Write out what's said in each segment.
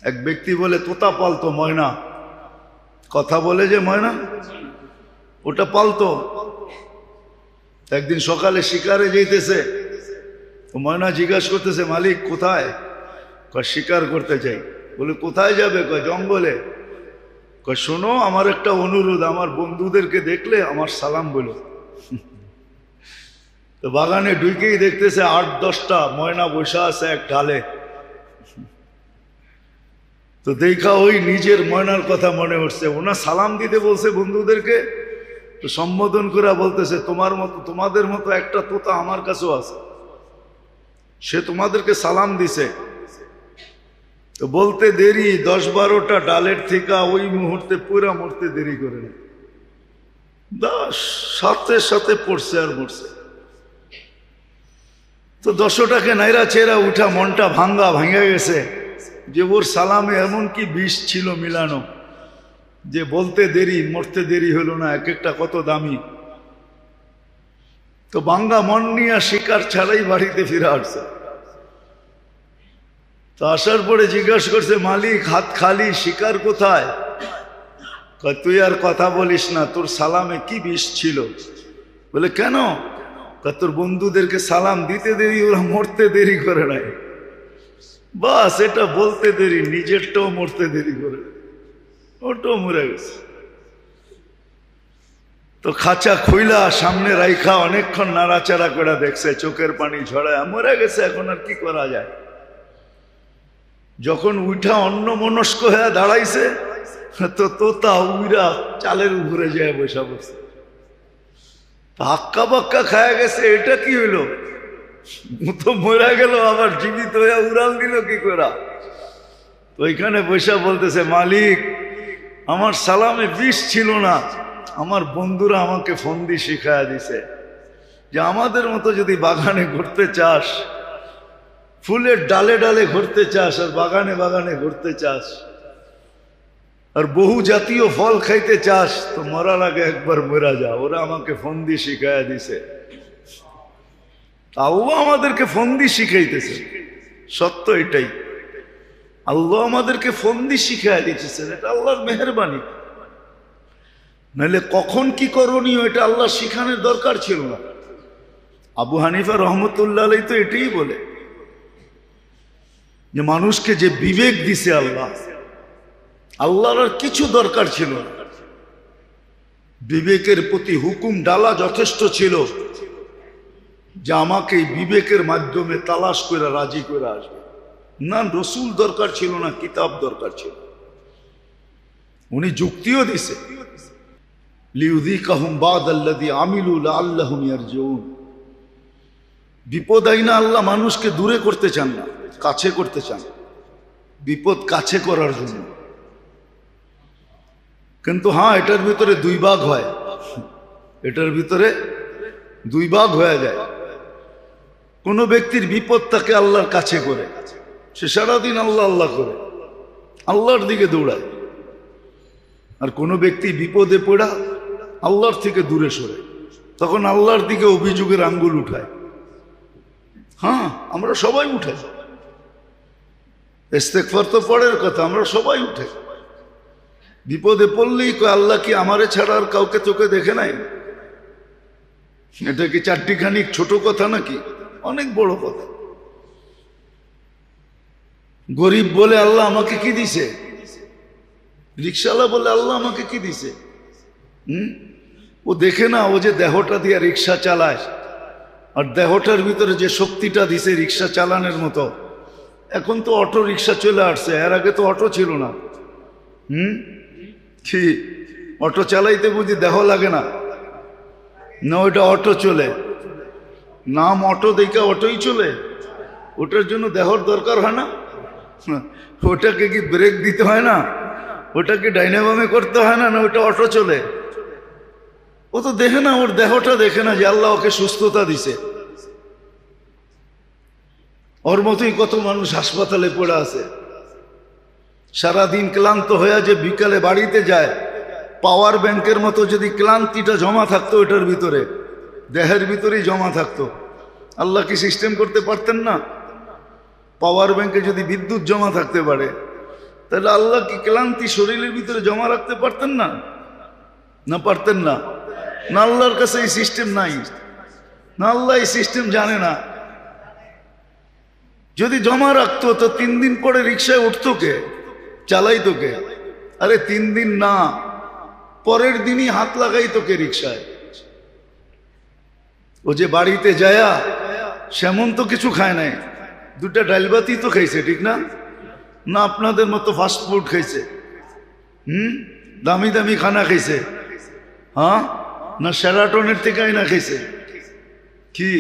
এক ব্যক্তি বলে তোতা পালতো, ময়না, কথা বলে যে ময়না, ওটা পালতো। একদিন সকালে শিকারে যেতেছে, ময়না জিজ্ঞাসা করতেছে, মালিক কোথায়? কয় শিকার করতে চাই। বলে কোথায় যাবে? কয় জঙ্গলে। কয় শোনো, আমার একটা অনুরোধ, আমার বন্ধুদেরকে দেখলে আমার সালাম বলো। তো বাগানে ঢুকেই দেখতেছে 8-10টা ময়না বসা আছে এক ঢালে। তো দেখা ওই নিজের ময়নার কথা মনে উঠছে, ওনা সালাম দিতে বলছে বন্ধুদেরকে, তো সম্বোধন করে বলতেছে, তোমাদের মতো একটা তোতা আমার কাছেও আছে, সে তোমাদেরকে সালাম দিছে। তো বলতে দেরি, 10-12টা ডালের থেকে ওই মুহূর্তে পুরা মরতে দেরি করে না, সাথে সাথে পড়ছে আর মরছে। তো 10টাকে নাইরা চেরা উঠা, মনটা ভাঙ্গা গেছে যে ওর সালামে এমন কি বিষ ছিল মিলানো যে বলতে দেরি মরতে দেরি হলো না, এক একটা কত দামি। তো ভাঙ্গা মন নিয়ে শিকার ছাড়াই বাড়িতে ফিরে আসছে। তো আসার পরে জিজ্ঞাসা করছে, মালিক হাত খালি, শিকার কোথায়? কয় তুই আর কথা বলিস না, তোর সালামে কি বিষ ছিল? বলে কেন? কয় তোর বন্ধুদেরকে সালাম দিতে দেরি, ওরা মরতে দেরি করে নাই, বাস এটা বলতে দেরি, নিজেরটাও মরতে দেরি করে, ওটাও মরে গেছে। তো খাঁচা খুইলা সামনে রাইখা অনেকক্ষণ নাড়াচাড়া করে দেখছে, চোখের পানি ঝরায়, মরে গেছে, এখন আর কি করা যায়। যখন উঠা অন্য মনস্ক হয়ে দাঁড়াইছে, তো তোতা উইরা চালের উপরে যায় বসা বসে, হাক্কা বাক্কা খায়া গেছে। এটা কি হইল? তো মরা গেল, আবার জীবিত হয়ে উড়াল দিল কি করা? তো ওইখানে বসা বলতেছে, মালিক আমার সালামে বিষ ছিল না, আমার বন্ধুরা আমাকে ফন্দি শিখায়া দিছে যে আমাদের মতো যদি বাগানে ঘুরতে চাস, ফুলের ডালে ডালে ঘুরতে চাস, আর বাগানে বাগানে ঘুরতে চাস, আর বহু জাতীয় ফল খাইতে চাস, তো মরার আগে একবার মরা যা। ওরা আমাকে ফন্দি শিখায়া দিছে। আল্লাহ আমাদেরকে ফন্দি শিখাইতেছে, সত্য এটাই। আল্লাহ আমাদেরকে ফন্দি শিখাইয়া দিতেছে, এটা আল্লাহর মেহেরবানি। নাহলে কখন কি করণীয় এটা আল্লাহ শিখানোর দরকার ছিল না। আবু হানিফা রহমতুল্লাহ আলাইহি তো এটাই বলে যে মানুষকে যে বিবেক দিছে আল্লাহ, আল্লাহর আর কিছু দরকার ছিল না। বিবেকের প্রতি হুকুম ডালা যথেষ্ট ছিল যে আমাকে এই বিবেকের মাধ্যমে তালাশ করে রাজি করে আসবে। না রসুল দরকার ছিল না, কিতাব দরকার ছিল। উনি যুক্তিও দিছে, লিউযিকাহুম বাদাল্লাযী আমিলু লাআল্লাহুম ইয়ারজিউন। বিপদ আইনা আল্লাহ মানুষকে দূরে করতে চান না, কাছে করতে চান, বিপদ কাছে করার জন্য। কিন্তু হ্যাঁ, এটার ভিতরে দুই ভাগ হয়, এটার ভিতরে দুই ভাগ হয়ে যায়। কোন ব্যক্তির বিপদ তাকে আল্লাহর কাছে করে, সে সারাদিন আল্লাহ আল্লাহ করে, আল্লাহর দিকে দৌড়ায়। আর কোনো ব্যক্তি বিপদে পড়া আল্লাহর থেকে দূরে সরে, তখন আল্লাহর দিকে অভিযোগের আঙ্গুল উঠায়। হ্যাঁ, আমরা সবাই উঠে, ইস্তেগফার তো পরের কথা, আমরা সবাই উঠে। বিপদে পড়লেই কয় আল্লাহ কি আমারে ছাড়া আর কাউকে চোখে দেখে নাই? এটা কি চারটিখানি ছোট কথা নাকি? অনেক বড় কথা। গরিব বলে আল্লাহ আমাকে কি দিছে, রিক্সাওয়ালা বলে আল্লাহ আমাকে কি দিছে। ও দেখে না, ও যে দেহটা দিয়ে রিক্সা চালায়, আর দেহটার ভিতরে যে শক্তিটা দিছে রিক্সা চালানোর মতো। এখন তো অটো রিক্সা চলে আসছে, এর আগে তো অটো ছিল না। কি অটো চালাইতে বুঝি দেহ লাগে না? না, ওইটা অটো চলে, নাম অটো দেখে অটোই চলে, ওটার জন্য দেহর দরকার হয় না? ওটাকে কি ব্রেক দিতে হয় না? ওটাকে ডাইনামামে করতে হয় না? না, ওটা অটো চলে। ও তো দেখে না, ওর দেহটা দেখে না যে আল্লাহ ওকে সুস্থতা দিছে। ওর মতোই কত মানুষ হাসপাতালে পড়ে আছে, সারাদিন ক্লান্ত হয়ে যে বিকালে বাড়িতে যায়, পাওয়ার ব্যাংকের মতো যদি ক্লান্তিটা জমা থাকতো ওটার ভিতরে, দেহের ভিতরেই জমা থাকতো, আল্লাহ কি সিস্টেম করতে পারতেন না? পাওয়ার ব্যাংকে যদি বিদ্যুৎ জমা থাকতে পারে, তাহলে আল্লাহ কি ক্লান্তি শরীরের ভিতরে জমা রাখতে পারতেন না? না পারতেন না? না আল্লাহর কাছে এই সিস্টেম নাই? না আল্লাহ এই সিস্টেম জানে না? যদি জমা রাখতো তো 3 দিন পরে রিক্সায় উঠতো কে, চালাইতো কে? আরে 3 দিন না, পরের দিনই হাত লাগাইতো কে রিক্সায়? ও যে বাড়িতে যায়া সেমন তো কিছু খায় নাই, 2টা ডাল ভাতই তো খাইছে, ঠিক না? না আপনাদের মতো ফাস্ট ফুড খাইছে, দামি দামি খানা খাইছে? হ্যাঁ, না সেরাটনের থেকে না খাইছে? কি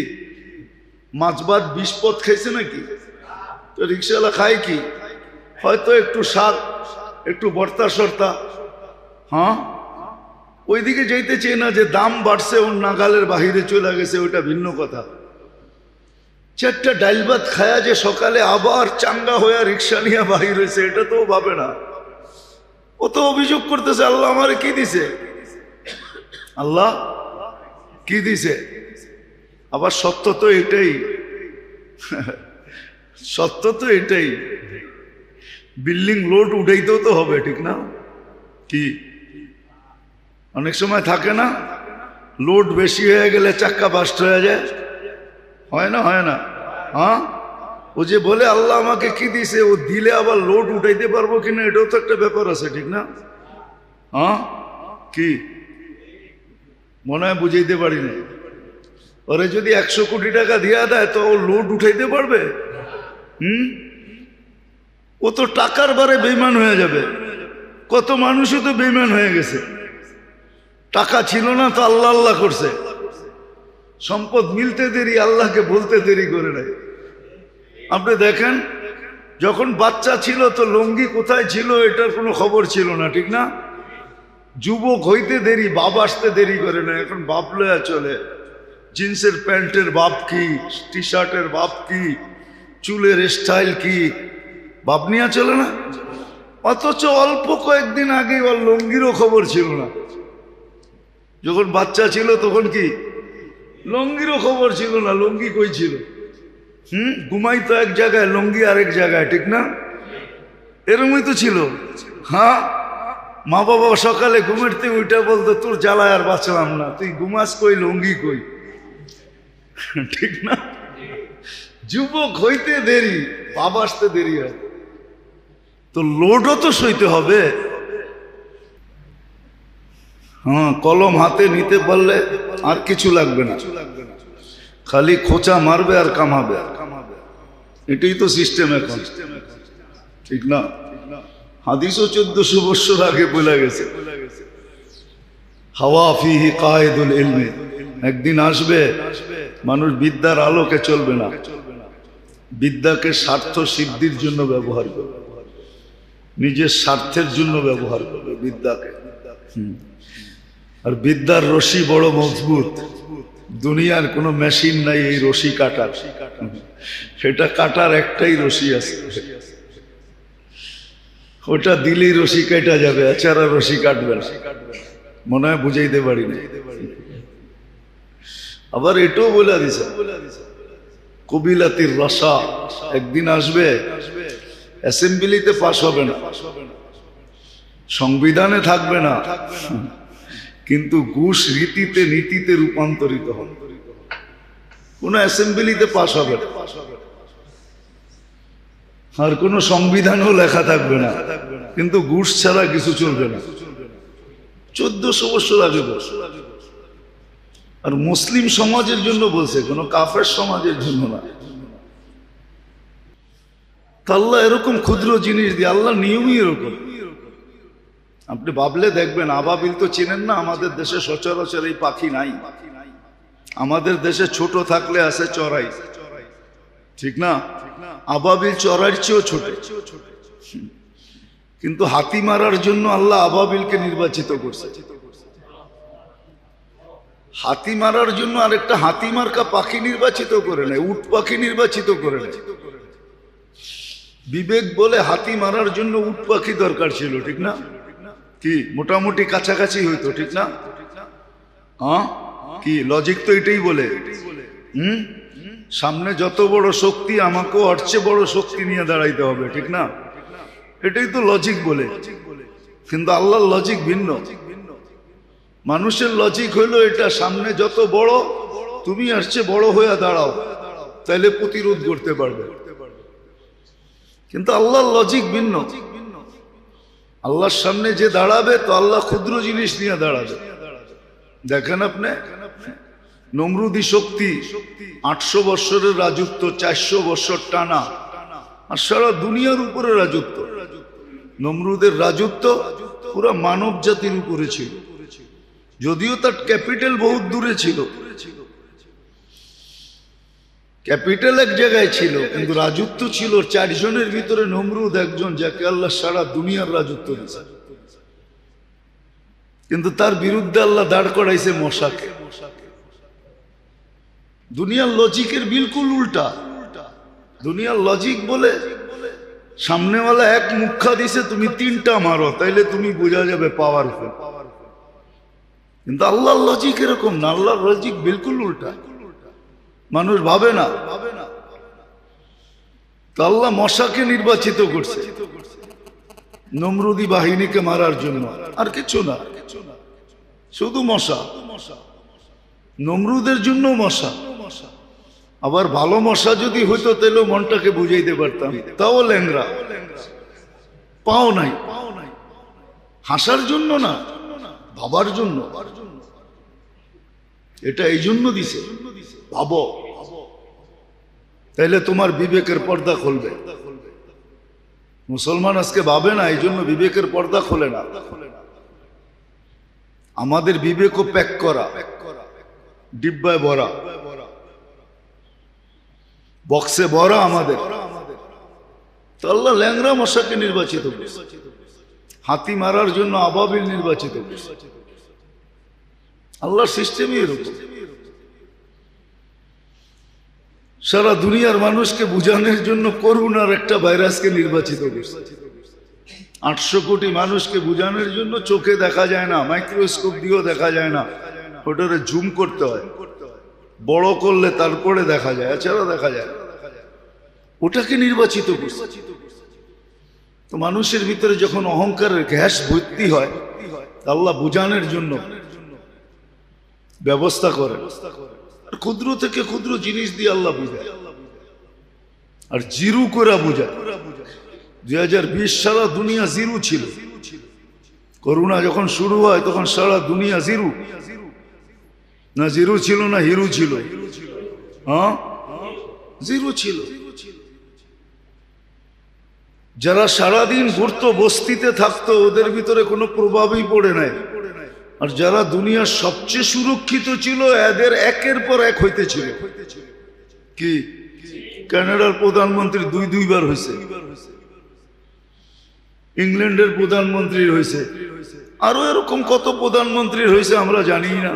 মাছ ভাত 20 পদ খাইছে নাকি? তো রিক্সাওয়ালা খায় কি? হয়তো একটু শাক, একটু ভর্তা সর্তা। হ্যাঁ, ওইদিকে যাইতে চেয়ে না, যে দাম বাড়ছে ওর নাগালের বাহিরে চলে গেছে, ওইটা ভিন্ন কথা। 4টা ডাল ভাত খায়া যে সকালে আবার চাঙ্গা হয়ে রিক্সা নিয়ে বাহির হয়েছে, এটা তো ভাবে না। ও তো অভিযোগ করতেছে, আল্লাহ আমারে কি দিছে, আল্লাহ কি দিছে। আবার সত্য তো এটাই, সত্য তো এটাই, বিল্ডিং লোড উঠাইতেও তো হবে, ঠিক না? কি অনেক সময় থাকে না, লোড বেশি হয়ে গেলে চাক্কা বাস্ট হয়ে যায়, হয় না? হয় না? হ্যাঁ, ও যে বলে আল্লাহ আমাকে কি দিছে, ও দিলে আবার লোড উঠাইতে পারবো কিনা, এটাও তো একটা ব্যাপার আছে, ঠিক না? হ্যাঁ, কি মনে হয় বুঝাইতে পারি না। ওরে যদি 100 কোটি টাকা দিয়া দেয় তো ও লোড উঠাইতে পারবে? ও তো টাকার বারে বেইমান হয়ে যাবে। কত মানুষও তো বেইমান হয়ে গেছে, টাকা ছিল না তো আল্লাহ আল্লাহ করছে, সম্পদ মিলতে দেরি, আল্লাহকে বলতে দেরি করে নাই। আপনি দেখেন, যখন বাচ্চা ছিল তো লুঙ্গি কোথায় ছিল এটার কোনো খবর ছিল না, ঠিক না? যুবক হইতে দেরি, বাপ আসতে দেরি করে না। এখন বাপ লয়া চলে, জিন্সের প্যান্টের বাপ কি, টি শার্টের বাপ কি, চুলের স্টাইল কি, বাপ নিয়ে চলে না। অথচ অল্প কয়েকদিন আগে ওর লুঙ্গিরও খবর ছিল না। যখন বাচ্চা ছিল তখন কি লুঙ্গিরও খবর ছিল না, লুঙ্গি কই ছিল? ঘুমাইতো এক জায়গায়, লুঙ্গি আরেক জায়গায়, ঠিক না? এরমই তো ছিল। হ্যাঁ, মা বাবা সকালে ঘুমেরতে উইটা বলতো, তোর জ্বালায় আর বাঁচলাম না, তুই ঘুমাস কই, লুঙ্গি কই, ঠিক না? যুবক হইতে দেরি, বাবা আসতে দেরি হয়, তো লোডও তো সইতে হবে। হ্যাঁ, কলম হাতে নিতে পারলে আর কিছু লাগবে না, খালি খোঁচা মারবে আর কামাবে, এটাই তো সিস্টেম এখন, ঠিক না? হাদিসও 1400 বছর আগে বলে গেছে, হাওয়া ফিহি কায়েদুল ইলমি, একদিন আসবে মানুষ বিদ্যার আলোকে চলবে না, বিদ্যাকে স্বার্থ সিদ্ধির জন্য ব্যবহার করবে, নিজের স্বার্থের জন্য ব্যবহার করবে বিদ্যাকে। আর বিদ্যার রশি বড় মজবুত, দুনিয়ার কোনো মেশিন নাই এই রশি কাটার, সেটা কাটার একটাই রশি আছে, ওটা দিলেই রশি কেটে যাবে, এছাড়া রশি কাটবে না। মনে হয় বুঝাইতে পারি না। আবার এটাও বলে দিছে, কবিলাতির রসা, একদিন আসবে অ্যাসেম্বলিতে পাস হবে না, সংবিধানে থাকবে না, কিন্তু ঘুষ রীতিতে নীতিতে রূপান্তরিত হবে। কোন অ্যাসেম্বলিতে পাস হবে না, আর কোন সংবিধানও লেখা থাকবে না, কিন্তু ঘুষ ছাড়া কিছু চলবে না। 1400 বছর আগে বলছে, আর মুসলিম সমাজের জন্য বলছে, কোন কাফের সমাজের জন্য না। আল্লাহ এরকম ক্ষুদ্র জিনিস দিয়ে, আল্লাহ নিয়মই এরকম। আপনি ভাবলে দেখবেন, আবাবিল তো চেনেন না, আমাদের দেশে সচরাচর এই পাখি নাই। আমাদের দেশে ছোট থাকলে আছে চড়াই, ঠিক না? আবাবিল চড়াইয়ের চেয়েও ছোট, কিন্তু হাতি মারার জন্য আল্লাহ আবাবিলকে নির্বাচিত করছে। হাতি মারার জন্য আরেকটা হাতি মার্কা পাখি নির্বাচিত করে নেয়, উট পাখি নির্বাচিত করে নেয়। বিবেক বলে হাতি মারার জন্য উট পাখি দরকার ছিল, ঠিক না? কি মোটামুটি কাছাকাছি হইতো, ঠিক না? হ্যাঁ, কি লজিক তো এটাই বলে। সামনে যত বড় শক্তি, আমাকেও ওর চেয়ে বড় শক্তি নিয়ে দাঁড়াইতে হবে, ঠিক না? এটাই তো লজিক বলে, কিন্তু আল্লাহর লজিক ভিন্ন। মানুষের লজিক হইলো এটা, সামনে যত বড় তুমি আসছে বড় হয়ে দাঁড়াও, তাইলে প্রতিরোধ করতে পারবে। কিন্তু আল্লাহর লজিক ভিন্ন। আল্লাহর সামনে যে দাঁড়াবে তো আল্লাহ ক্ষুদ্র জিনিস নিয়ে দাঁড়াবে। দেখেন আপনি নমরুদি শক্তি, 800 বৎসরের রাজত্ব, 400 বৎসর টানা, আর সারা দুনিয়ার উপরে রাজত্ব। নমরুদের রাজত্ব পুরো মানব জাতির উপরে ছিল, যদিও তার ক্যাপিটাল বহুত দূরে ছিল। ক্যাপিটাল এক জায়গায় ছিল, কিন্তু রাজত্ব ছিল 4 জনের ভিতরে নমরুদ একজন, যাকে আল্লাহ সারা দুনিয়ার রাজত্ব দিয়েছে। কিন্তু তার বিরুদ্ধে আল্লাহ দাঁড় করাইছে মশাকে। দুনিয়ার লজিকের বিলকুল উল্টা। দুনিয়ার লজিক বলে সামনেওয়ালা এক মুখা দিছে, তুমি 3টা মারো, তাইলে তুমি বোঝা যাবে পাওয়ারফুল। কিন্তু আল্লাহর লজিক এরকম না, আল্লাহর লজিক বিলকুল উল্টা। মানুষ ভাবে না। তো আল্লাহ মশাকে নির্বাচিত করছে নমরুদি বাহিনীকে মারার জন্য, আর কিছু না, শুধু মশা। নমরুদের জন্য মশা। আবার ভালো মশা যদি হইতো তাহলে মনটাকে বুঝাইতে পারতাম, তাও ল্যাংরা, পাও নাই। হাসার জন্য না, ভাবার জন্য। এটা এই জন্য দিছে, ভাবো, তাইলে তোমার বিবেকের পর্দা খুলবে। মুসলমান আজকে ভাবে না, এই জন্য বিবেকের পর্দা খোলে না। আমাদের বিবেকও প্যাক করা, ডিব্বায় ভরা, বক্সে ভরা আমাদের। তো আল্লাহ ল্যাংরা মশাকে নির্বাচিত করেছে, হাতি মারার জন্য আবাবিল নির্বাচিত করেছে। আল্লাহর সিস্টেমই এরকম। সারা দুনিয়ার মানুষকে বুঝানোর জন্য করোনার একটা ভাইরাসকে নির্বাচিত করেছে। 800 কোটি মানুষকে বুঝানোর জন্য চোখে দেখা যায় না, মাইক্রোস্কোপ দিয়েও দেখা যায় না, ওটারে জুম করতে হয়, বড় করলে তারপরে দেখা যায়, এছাড়া দেখা যায়। ওটাকে নির্বাচিত করছে। তো মানুষের ভিতরে যখন অহংকারের গ্যাস ভর্তি হয়, আল্লাহ বুঝানোর জন্য ব্যবস্থা করে। ক্ষুদ্র থেকে ক্ষুদ্র জিনিস দিয়ে আল্লাহ বুঝায়, আর জিরু করে বুঝায়। 2020 সারা দুনিয়া জিরু ছিল। করোনা যখন শুরু হয় তখন সারা দুনিয়া জিরু, না জিরু ছিল না হিরু ছিল? হ্যাঁ, জিরু ছিল। যারা সারাদিন ঘুরতো, বস্তিতে থাকতো, ওদের ভিতরে কোনো প্রভাবই পড়ে নাই। আর যারা দুনিয়ার সবচেয়ে সুরক্ষিত ছিল, এদের একের পর এক হইতেছিল। কি কানাডার প্রধানমন্ত্রী 2 বার হয়েছে, ইংল্যান্ডের প্রধানমন্ত্রীর হয়েছে, আরো এরকম কত প্রধানমন্ত্রীর হয়েছে আমরা জানি না,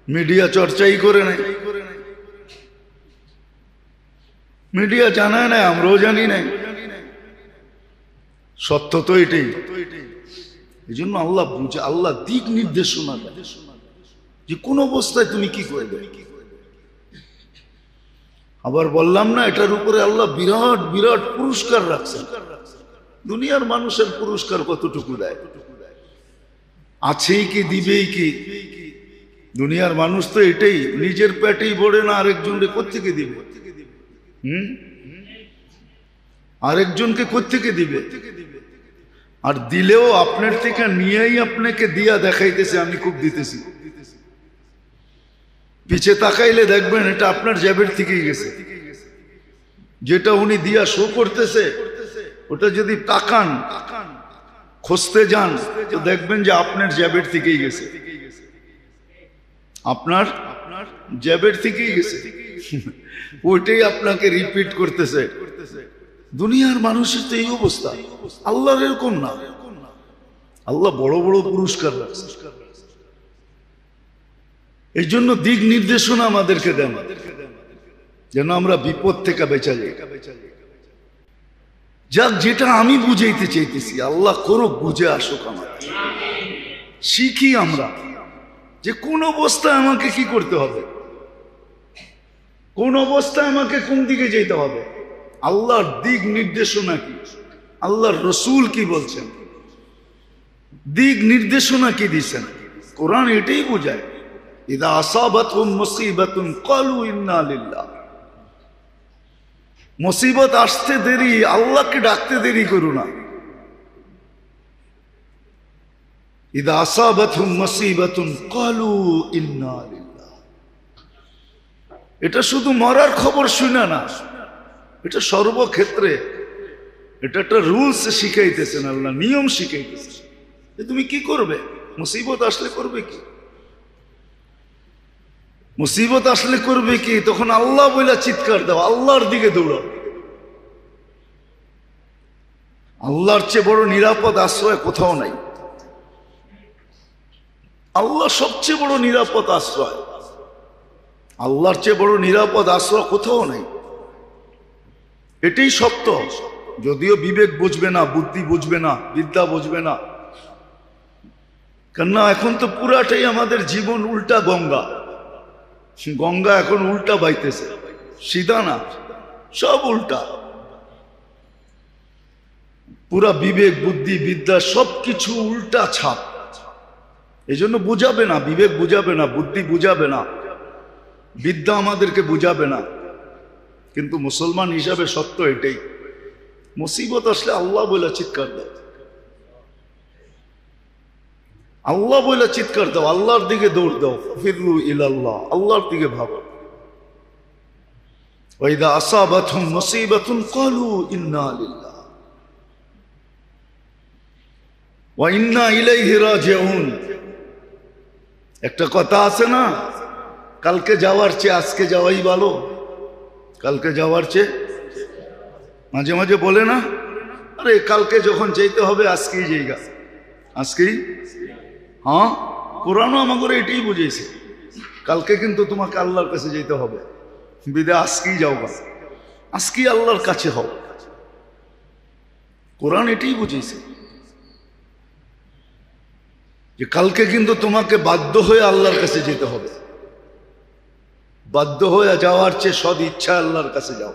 মিডিয়া চর্চাই করে নাই, মিডিয়া জানায় নাই, আমরাও জানি নাই। সত্য তো এটাই। এই জন্য আল্লাহ বুঝে, আল্লাহ দিক নির্দেশনা দেয় যে কোন অবস্থায় তুমি কি করবে। আবার বললাম না, এটার উপরে আল্লাহ বিরাট বিরাট পুরস্কার রাখছে। দুনিয়ার মানুষের পুরস্কার কতটুকু দেয়, আছেই কি দিবেই কি? দুনিয়ার মানুষ তো এটাই, নিজের পেটেই ভরে না, আরেকজনকে কোত্থেকে দিবে? আরেকজনকে কোত্থেকে দিবে? আর দিলেও আপনার থেকে নিয়েই আপনাকে দিয়া দেখাইতেছে আমি খুব দিতেছি। পিছে তাকাইলে দেখবেন এটা আপনার জ্যাবের থেকেই গেছে। যেটা উনি দিয়া শো করতেছে, ওটা যদি তাকান, খুঁজতে যান, তো দেখবেন যে আপনার জ্যাবের থেকেই গেছে, আপনার জ্যাবের থেকেই গেছে। ওইটাই আপনাকে রিপিট করতেছে। দুনিয়ার মানুষের তো এই অবস্থা, আল্লাহর এরকম না। আল্লাহ বড় বড় পুরস্কার রাখছে। এই জন্য দিক নির্দেশনা আমাদেরকে দেন, যেন আমরা বিপদ থেকে বেঁচে যাই। যাক, যেটা আমি বুঝাইতে চাইতেছি, আল্লাহ করুক, বুঝে আসুক, আমার শিখি আমরা যে কোন অবস্থায় আমাকে কি করতে হবে, কোন অবস্থায় আমাকে কোন দিকে যেতে হবে। আল্লাহর দিক নির্দেশনা কি, আল্লাহর রসুল কি বলছেন, দিক নির্দেশনা কি দিচ্ছেন। কোরআন এটাই বোঝায়, ইদা আসাবাতহুম মুসিবাতুন ক্বালু ইন্না লিল্লাহ। মুসিবত আসতে দেরি, আল্লাহকে ডাকতে দেরি করো না। ইদা আসাবাতহুম মুসিবাতুন ক্বালু ইন্না লিল্লাহ। এটা শুধু মরার খবর শুনে না, এটা সর্বক্ষেত্রে, এটা একটা রুলস শিখাইতেছেন আল্লাহ, নিয়ম শিখাইতেছেন যে তুমি কি করবে। মুসিবত আসলে করবে কি, মুসিবত আসলে করবে কি, তখন আল্লাহ বইলা চিৎকার দাও, আল্লাহর দিকে দৌড়াও। আল্লাহর চেয়ে বড় নিরাপদ আশ্রয় কোথাও নাই। আল্লাহ সবচেয়ে বড় নিরাপদ আশ্রয়, আল্লাহর চেয়ে বড় নিরাপদ আশ্রয় কোথাও নাই। এটাই সত্য। যদিও বিবেক বুঝবে না, বুদ্ধি বুঝবে না, বিদ্যা বুঝবে না, কেননা এখন তো পুরাটাই আমাদের জীবন উল্টা গঙ্গা। গঙ্গা এখন উল্টা বাইতেছে, সিধা না, সব উল্টা। পুরা বিবেক বুদ্ধি বিদ্যা সবকিছু উল্টা ছাপ। এই জন্য বুঝাবে না, বিবেক বুঝাবে না, বুদ্ধি বুঝাবে না, বিদ্যা আমাদেরকে বুঝাবে না। কিন্তু মুসলমান হিসাবে সত্য এটাই, মুসিবত আসলে আল্লাহ বলে চিৎকার দাও, আল্লাহ বলে চিৎকার দাও, আল্লাহর দিকে দৌড় দাও। ফিরু ইলাল্লাহ, আল্লাহর দিকে ভাবো। ওয়াইদা আসাবাতহুম মুসিবাতুন ক্বালু ইন্না লিল্লাহ ওয়া ইন্না ইলাইহি রাজিউন। একটা কথা আছে না, কালকে যাওয়ার চেয়ে আজকে যাওয়াই ভালো। কালকে যাওয়ার চেয়ে, মাঝে মাঝে বলে না, আরে কালকে যখন যেতে হবে আজকেই যাইগা, আজকেই। হ্যাঁ, কোরআনও আমাকে এটাই বুঝিয়েছে, কালকে কিন্তু তোমাকে আল্লাহর কাছে যেতে হবে, বিদে আজকেই যাওগা, আজকেই আল্লাহর কাছে হও। কোরআন এটাই বুঝিয়েছে যে কালকে কিন্তু তোমাকে বাধ্য হয়ে আল্লাহর কাছে যেতে হবে। বাধ্য হয়ে যাওয়ার চেয়ে সদ ইচ্ছা আল্লাহর কাছে যাও,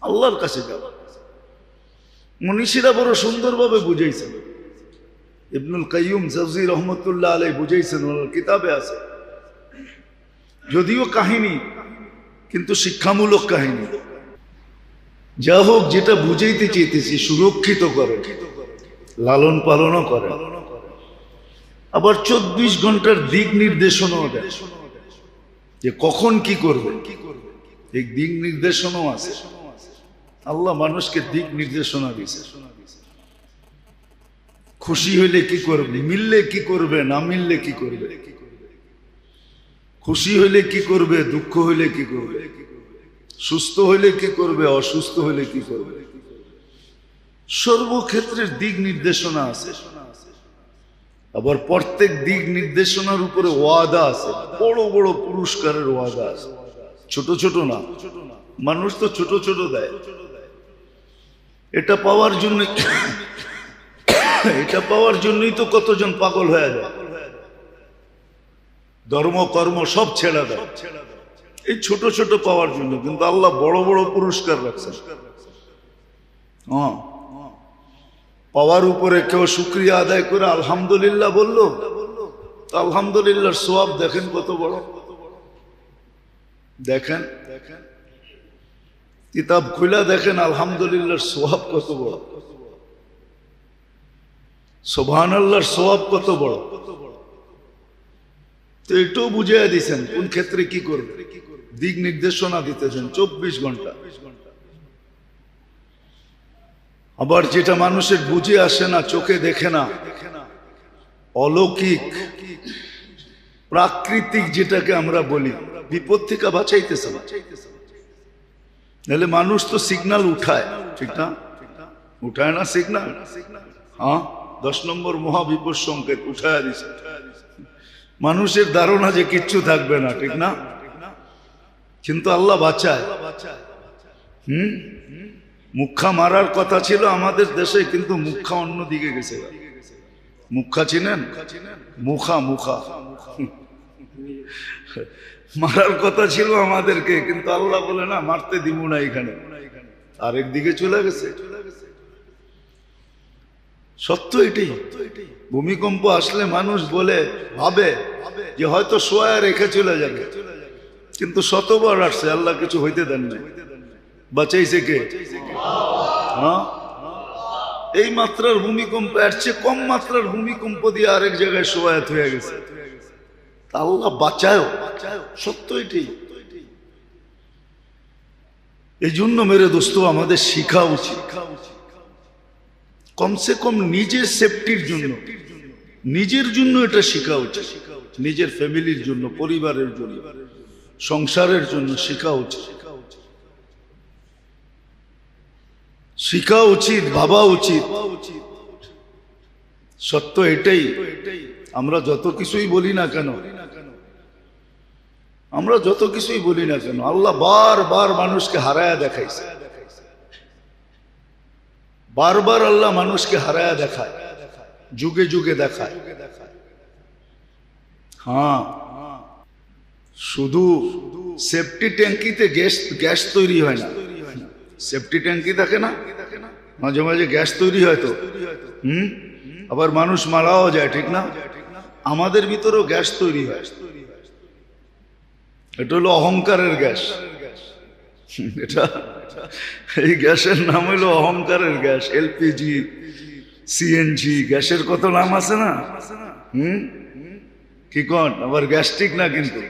আল্লাহর কাছে যাও। মনীষীরা বড় সুন্দরভাবে বুঝাইছেন, ইবনুল কাইয়ুম জাওজি রহমতুল্লাহ আলাইহি বুঝাইছেন, ওনার কিতাবে আছে। যদিও কাহিনী, কিন্তু শিক্ষামূলক কাহিনী। যা হোক, যেটা বুঝাইতে চেয়েছি, সুরক্ষিত করে, লালন পালনও করে, আবার 24 ঘন্টার দিক নির্দেশনাও দেয় যে কখন কি করবে। এই দিক নির্দেশনাও আছে, আল্লাহ মানুষকে দিক নির্দেশনা দিয়েছে। খুশি হইলে কি করবে, মিললে কি করবে, না মিললে কি করবে, খুশি হইলে কি করবে, দুঃখ হইলে কি করবে, সুস্থ হইলে কি করবে, অসুস্থ হইলে কি করবে, সর্বক্ষেত্রের দিক নির্দেশনা আছে। আবার প্রত্যেক দিক নির্দেশনার উপরে ওয়াদা আছে, বড় বড় পুরস্কারের ওয়াদা আছে, ছোট ছোট না। মানুষ তো ছোট ছোট দেয়। এটা পাওয়ার জন্য, এটা পাওয়ার জন্যই তো কতজন পাগল হয়ে যায়, ধর্ম কর্ম সব ছেড়ে দেয় এই ছোট ছোট পাওয়ার জন্য। কিন্তু আল্লাহ বড় বড় পুরস্কার রাখছেন। হ্যাঁ, পাওয়ার উপরে কেউ শুকরিয়া আদায় করে আলহামদুলিল্লাহ বললো, তো আলহামদুলিল্লাহর সওয়াব দেখেন কত বড়। দেখেন, কিতাব খুলে দেখেন আলহামদুলিল্লাহর সওয়াব কত বড়, সুবহানাল্লাহর সওয়াব কত বড়। তো এটাও বুঝিয়ে দিয়েছেন কোন ক্ষেত্রে কি করবে, দিক নির্দেশনা দিতেছেন 24 ঘন্টা। আবার যেটা মানুষের বুঝে আসে না, চোখে দেখে না, অলৌকিক প্রাকৃতিক যেটাকে আমরা বলি, বিপদ থেকে বাঁচাইতেছে। নাহলে মানুষ তো সিগন্যাল উঠায়, ঠিক না? উঠায় না সিগন্যাল? হ্যাঁ, 10 নম্বর মহাবিপদ সংকেত উঠায় দিছে। মানুষের ধারণা যে কিচ্ছু থাকবে না, ঠিক না? কিন্তু আল্লাহ বাঁচায়। মুখা মারার কথা ছিল আমাদের দেশে, কিন্তু মুখা অন্য দিকে গেছে। মুখা চিনেন? মুখা মুখা মারার কথা ছিল আমাদেরকে, কিন্তু আল্লাহ বলে না, মারতে দিব না, এখানে আরেক দিকে চলে গেছে। সত্য এটাই। ভূমিকম্প আসলে মানুষ বলে ভাবে যে হয়তো শোয়া রেখে চলে যাবে, কিন্তু শতবার আসছে, আল্লাহ কিছু হইতে দেন না। বাঁচাইছে কে? হ্যাঁ, এই মাত্রার ভূমিকম্প, এর চেয়ে কম মাত্রার ভূমিকম্প দিয়ে আরেক জায়গায় শোয়াত হয়ে গেছে, আল্লাহ বাঁচায়। সত্য এটাই। এই জন্য মেরে দোস্ত আমাদের শিখা উচিত, কমসে কম নিজের সেফটির জন্য, নিজের জন্য এটা শিখা উচিত, নিজের ফ্যামিলির জন্য, পরিবারের জন্য, সংসারের জন্য শিখা উচিত, শিখা উচিত, ভাবা উচিত। সত্য এটাই। আমরা যত কিছুই বলি না কেন, আমরা যত কিছুই বলি না কেন, আল্লাহ বারবার মানুষকে হারায়া দেখাইছে, বারবার আল্লাহ মানুষকে হারায়া দেখায়, যুগে যুগে দেখায়। হ্যাঁ, শুধু সেফটি ট্যাঙ্কিতে গ্যাস তৈরি হয় না, সেফটি ট্যাঙ্কি থাকে না, মাঝে মাঝে গ্যাস তৈরি হয় তো, আবার মানুষ মারাও যায়, ঠিক না? আমাদের ভিতরেও গ্যাস তৈরি হয়, এটা হলো অহংকারের গ্যাস। এটা, এই গ্যাসের নাম হলো অহংকারের গ্যাস। এলপিজি, সিএনজি, গ্যাসের কত নাম আছে না? কি কন? আবার গ্যাস্ট্রিক না, কিন্তু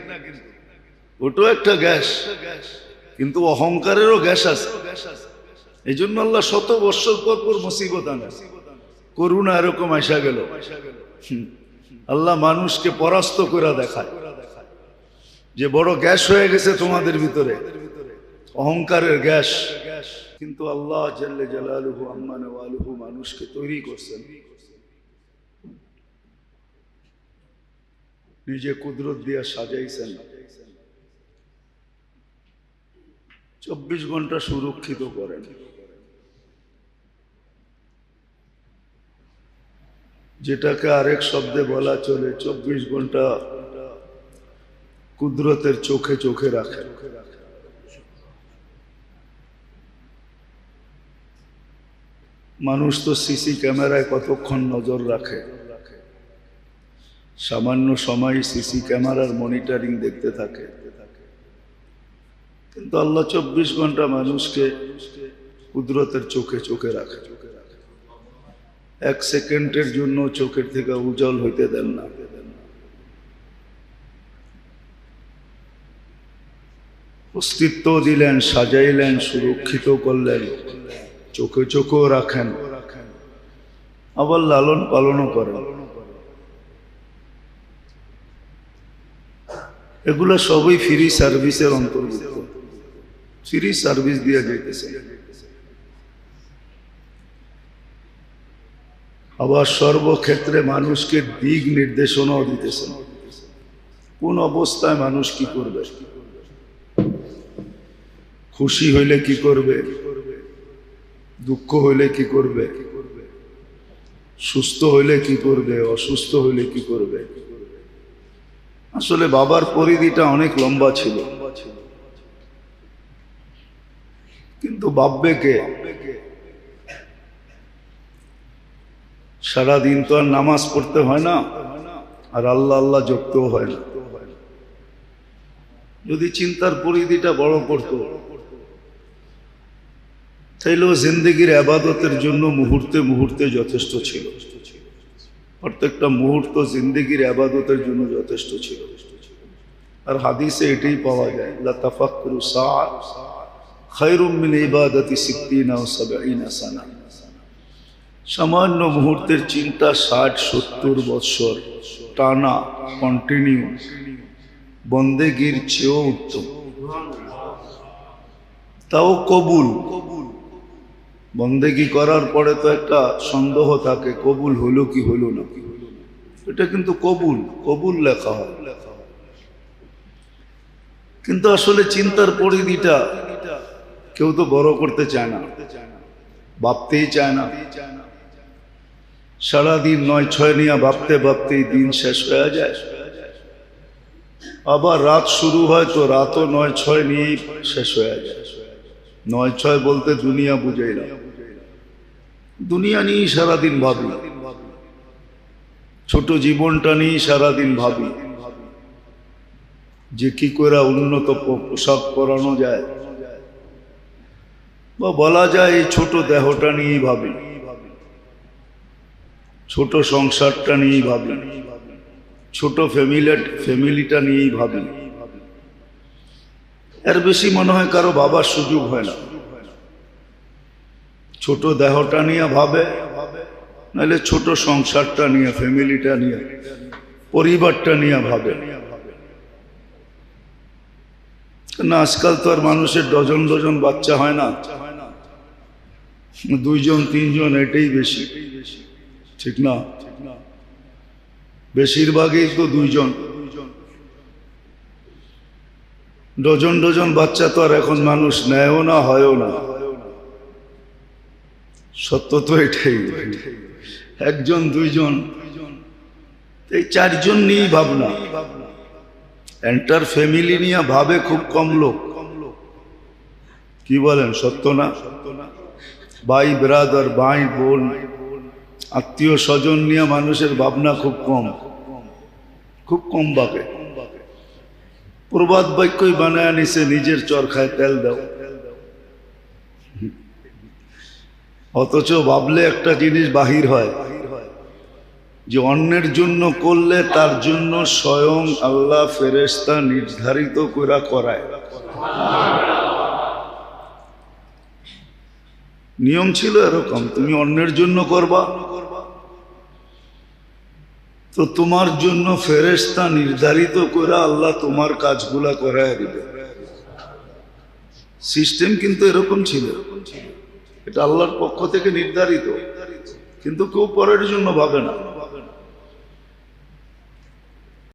ওটাও একটা গ্যাস, কিন্তু অহংকারেরও গ্যাস আছে। এই জন্য আল্লাহ শত বৎসর পর পর মুসিবত আনে। করুণা এরকম আসা গেল, আল্লাহ মানুষকে পরাস্ত করে দেখায় যে বড় গ্যাস হয়ে গেছে তোমাদের ভিতরে, অহংকারের গ্যাস। কিন্তু আল্লাহ জাল্লে জালালুহু আম্মা নওয়ালুহু মানুষকে তৈরি করছেন, নিজে কুদরত দিয়া সাজাইছেন, 24 ঘন্টা সুরক্ষিত করেন। যেটাকে আরেক শব্দে বলা চলে 24 ঘন্টা কুদরতের চোখে চোখে রাখেন। মানুষ তো সিসি ক্যামেরায় কতক্ষণ নজর রাখে, সামান্য সময় সিসি ক্যামেরার মনিটরিং দেখতে থাকে, কিন্তু আল্লাহ 24 ঘন্টা মানুষকে কুদরতের চোখে চোখে রাখে। 1 সেকেন্ডের জন্য চোখের থেকে উজ্জ্বল হইতে দেন না। অস্তিত্ব দিলেন, সাজাইলেন, সুরক্ষিত করলেন, চোখে চোখেও রাখেন, আবার লালন পালনও করেন। এগুলো সবই ফ্রি সার্ভিসের অন্তর্ভুক্ত, ফ্রি সার্ভিস দিয়ে যাইতেছে। আবার সর্বক্ষেত্রে মানুষকে দিক নির্দেশনাও দিতেছেন, কোন অবস্থায় মানুষ কি করবে, খুশি হইলে কি করবে, দুঃখ হইলে কি করবে, সুস্থ হইলে কি করবে, অসুস্থ হইলে কি করবে। আসলে বাবার পরিধিটা অনেক লম্বা ছিল, কিন্তু ভাববে কে? সারাদিন তো আর নামাজ পড়তে হয় না, আর আল্লাহ আল্লাহ জপতেও হয় না। যদি চিন্তার পরিধিটা বড় করত, তাইলেও জিন্দেগির আবাদতের জন্য মুহূর্তে মুহূর্তে যথেষ্ট ছিল, প্রত্যেকটা মুহূর্ত জিন্দেগির আবাদতের জন্য যথেষ্ট ছিল। আর হাদিসে এটাই পাওয়া যায়, লা তাফাক্কুরু সাআত খায়রুম মিন ইবাদাতি 60 ও 70 সানা। সামান্য মুহূর্তের চিন্তা 60-70 বৎসর টানা কন্টিনিউ বন্দেগীর চেয়েও উত্তম। তাও কবুল। বন্দেগী করার পরে তো একটা সন্দেহ থাকে, কবুল হলো কি হলো না। এটা কিন্তু কবুল, কবুল লেখা হয়, কিন্তু আসলে চিন্তার পরিধিটা কেউ তো বড় করতে চায় না, ভাবতেই চায় না। সারাদিন 9-6 নিয়ে ভাবতে ভাবতেই দিন শেষ হয়ে যায়। আবার রাত শুরু হয় তো রাতও 9-6 নিয়েই শেষ হয়ে যায়। 9-6 বলতে দুনিয়া বুঝাই না, দুনিয়া নিয়ে সারাদিন ভাবি, ছোট জীবনটা নিয়ে সারাদিন ভাবি যে কি করে উন্নত পোশাক পরানো যায়, বা বলা যায় এই ছোট দেহটা নিয়েই ভাবি, ছোট সংসারটা নিয়েই ভাবি, ছোট ফ্যামিলিটা নিয়েই ভাবি। এর বেশি মনে হয় কারো ভাবার সুযোগ হয় না। ছোট দেহটা নিয়ে ভাবে, নাহলে ছোট সংসারটা নিয়ে, ফ্যামিলিটা নিয়ে, পরিবারটা নিয়ে ভাবে না। আজকাল তো আর মানুষের ডজন ডজন বাচ্চা হয় না, 2 জন 3 জন, এটাই বেশি, ঠিক না? বেশিরভাগই তো 2 জন। ডজন ডজন বাচ্চা তো আর এখন মানুষ নেয়ও না, হয়ও না। সত্য তো এটাই। 1 জন 2 জন, এই 4 জন নিয়েই ভাবনা। এন্টার ফ্যামিলি নিয়ে ভাবে খুব কম লোক। কি বলেন, সত্য না? ভাই ব্রাদার, ভাই বোন, আত্মীয় স্বজন নিয়ে মানুষের ভাবনা খুব কম, খুব কম ভাবে। প্রবাদ বাক্যই বানায় নিছে, নিজের চরখায় তেল দাও। অথচ ভাবলে একটা জিনিস বাহির হয় যে অন্যের জন্য করলে তার জন্য স্বয়ং আল্লাহ ফেরেশতা নির্ধারিত করে করায়। নিয়ম ছিল এরকম, তুমি অন্যের জন্য করবা তো তোমার জন্য ফেরেশতা নির্ধারিত করে আল্লাহ তোমার কাজগুলা করায় দিবে। সিস্টেম কিন্তু এরকম ছিল, এটা আল্লাহর পক্ষ থেকে নির্ধারিত, কিন্তু কেউ পরের জন্য ভাবে না।